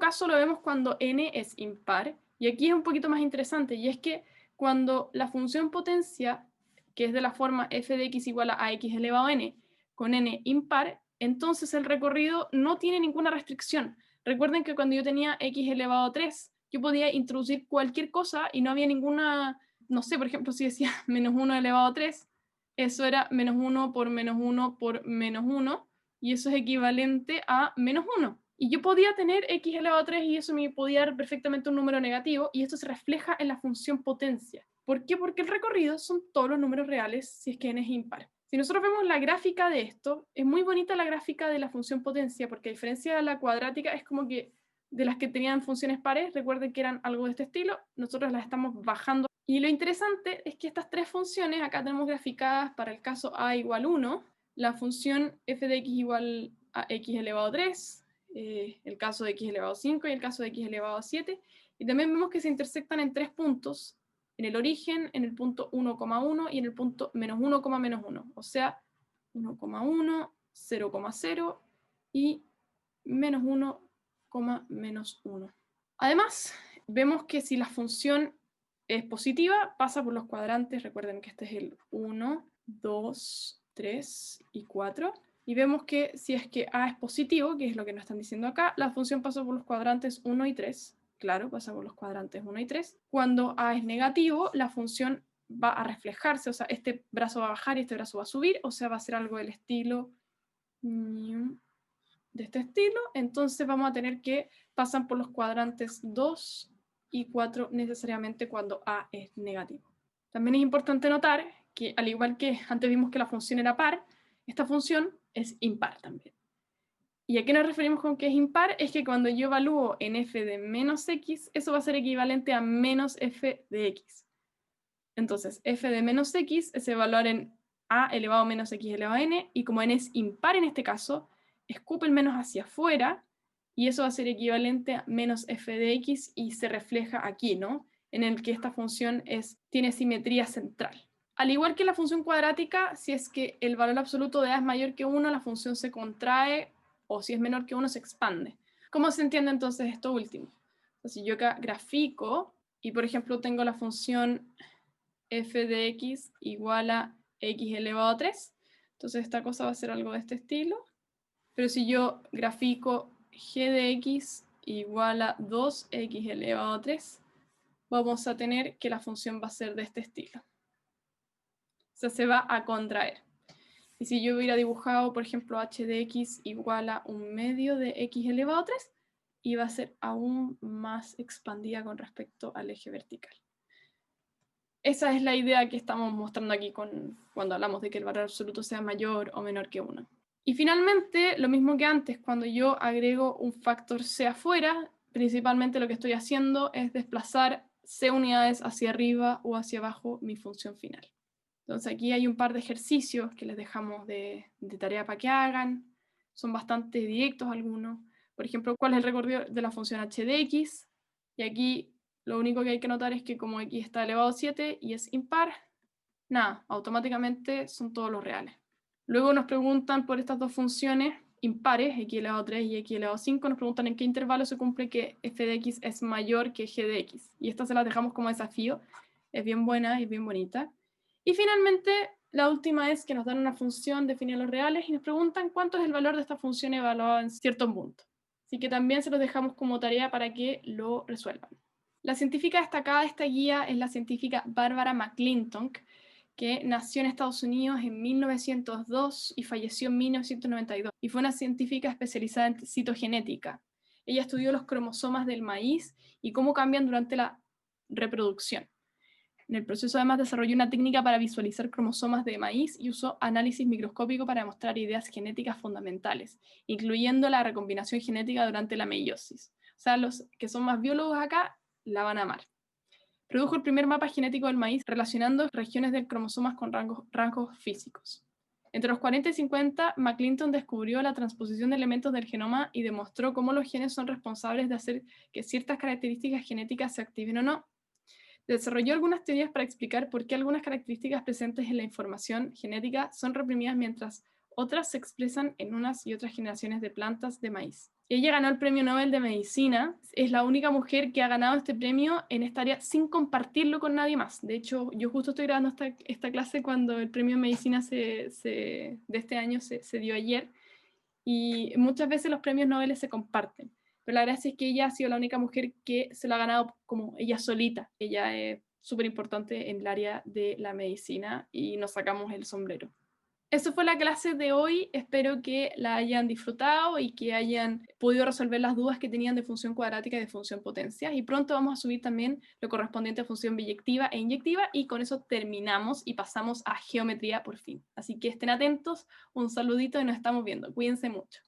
caso lo vemos cuando n es impar, y aquí es un poquito más interesante, y es que cuando la función potencia, que es de la forma f de x igual a x elevado a n, con n impar, entonces el recorrido no tiene ninguna restricción. Recuerden que cuando yo tenía x elevado a 3, yo podía introducir cualquier cosa y no había ninguna, no sé, por ejemplo, si decía menos 1 elevado a 3, eso era menos 1 por menos 1 por menos 1, y eso es equivalente a menos 1. Y yo podía tener x elevado a 3 y eso me podía dar perfectamente un número negativo, y esto se refleja en la función potencia. ¿Por qué? Porque el recorrido son todos los números reales si es que n es impar. Si nosotros vemos la gráfica de esto, es muy bonita la gráfica de la función potencia, porque a diferencia de la cuadrática, es como que de las que tenían funciones pares, recuerden que eran algo de este estilo, nosotros las estamos bajando. Y lo interesante es que estas tres funciones, acá tenemos graficadas para el caso a igual 1, la función f de x igual a x elevado a 3, el caso de x elevado a 5 y el caso de x elevado a 7, y también vemos que se intersectan en tres puntos, en el origen, en el punto 1,1 y en el punto menos 1, menos 1, o sea, 1,1, 0,0 y menos 1, menos 1. Además, vemos que si la función es positiva, pasa por los cuadrantes, recuerden que este es el 1, 2, 3 y 4, y vemos que si es que a es positivo, que es lo que nos están diciendo acá, la función pasa por los cuadrantes 1 y 3, claro, pasa por los cuadrantes 1 y 3. Cuando a es negativo, la función va a reflejarse, o sea, este brazo va a bajar y este brazo va a subir, o sea, va a ser algo del estilo de este estilo, entonces vamos a tener que pasar por los cuadrantes 2 y 4 necesariamente cuando a es negativo. También es importante notar que, al igual que antes vimos que la función era par, esta función es impar también. ¿Y a qué nos referimos con que es impar? Es que cuando yo evalúo en f de menos x, eso va a ser equivalente a menos f de x. Entonces, f de menos x es evaluar en a elevado a menos x elevado a n, y como n es impar en este caso, escupe el menos hacia afuera, y eso va a ser equivalente a menos f de x, y se refleja aquí, ¿no? En el que esta función tiene simetría central. Al igual que la función cuadrática, si es que el valor absoluto de a es mayor que 1, la función se contrae, o si es menor que 1, se expande. ¿Cómo se entiende entonces esto último? Entonces, si yo acá grafico, y por ejemplo tengo la función f de x igual a x elevado a 3. Entonces esta cosa va a ser algo de este estilo. Pero si yo grafico g de x igual a 2x elevado a 3, vamos a tener que la función va a ser de este estilo. O sea, se va a contraer. Y si yo hubiera dibujado, por ejemplo, h de x igual a 1/2 de x elevado a 3, iba a ser aún más expandida con respecto al eje vertical. Esa es la idea que estamos mostrando aquí cuando hablamos de que el valor absoluto sea mayor o menor que 1. Y finalmente, lo mismo que antes, cuando yo agrego un factor c afuera, principalmente lo que estoy haciendo es desplazar c unidades hacia arriba o hacia abajo mi función final. Entonces aquí hay un par de ejercicios que les dejamos de tarea para que hagan. Son bastante directos algunos. Por ejemplo, ¿cuál es el recorrido de la función h de x? Y aquí lo único que hay que notar es que como x está elevado a 7 y es impar, nada, automáticamente son todos los reales. Luego nos preguntan por estas dos funciones impares, x elevado a 3 y x elevado a 5, nos preguntan en qué intervalo se cumple que f de x es mayor que g de x. Y estas se las dejamos como desafío. Es bien buena y es bien bonita. Y finalmente, la última es que nos dan una función definida en los reales y nos preguntan cuánto es el valor de esta función evaluada en cierto punto. Así que también se los dejamos como tarea para que lo resuelvan. La científica destacada de esta guía es la científica Barbara McClintock, que nació en Estados Unidos en 1902 y falleció en 1992, y fue una científica especializada en citogenética. Ella estudió los cromosomas del maíz y cómo cambian durante la reproducción. En el proceso además desarrolló una técnica para visualizar cromosomas de maíz y usó análisis microscópico para demostrar ideas genéticas fundamentales, incluyendo la recombinación genética durante la meiosis. O sea, los que son más biólogos acá la van a amar. Produjo el primer mapa genético del maíz relacionando regiones del cromosomas con rangos físicos. Entre los 40 y 50, McClintock descubrió la transposición de elementos del genoma y demostró cómo los genes son responsables de hacer que ciertas características genéticas se activen o no. Desarrolló algunas teorías para explicar por qué algunas características presentes en la información genética son reprimidas mientras otras se expresan en unas y otras generaciones de plantas de maíz. Ella ganó el Premio Nobel de Medicina, es la única mujer que ha ganado este premio en esta área sin compartirlo con nadie más. De hecho, yo justo estoy grabando esta clase cuando el Premio de Medicina de este año se dio ayer, y muchas veces los premios Nobel se comparten. Pero la gracia es que ella ha sido la única mujer que se lo ha ganado como ella solita. Ella es súper importante en el área de la medicina y nos sacamos el sombrero. Eso fue la clase de hoy, espero que la hayan disfrutado y que hayan podido resolver las dudas que tenían de función cuadrática y de función potencia. Y pronto vamos a subir también lo correspondiente a función biyectiva e inyectiva, y con eso terminamos y pasamos a geometría por fin. Así que estén atentos, un saludito y nos estamos viendo. Cuídense mucho.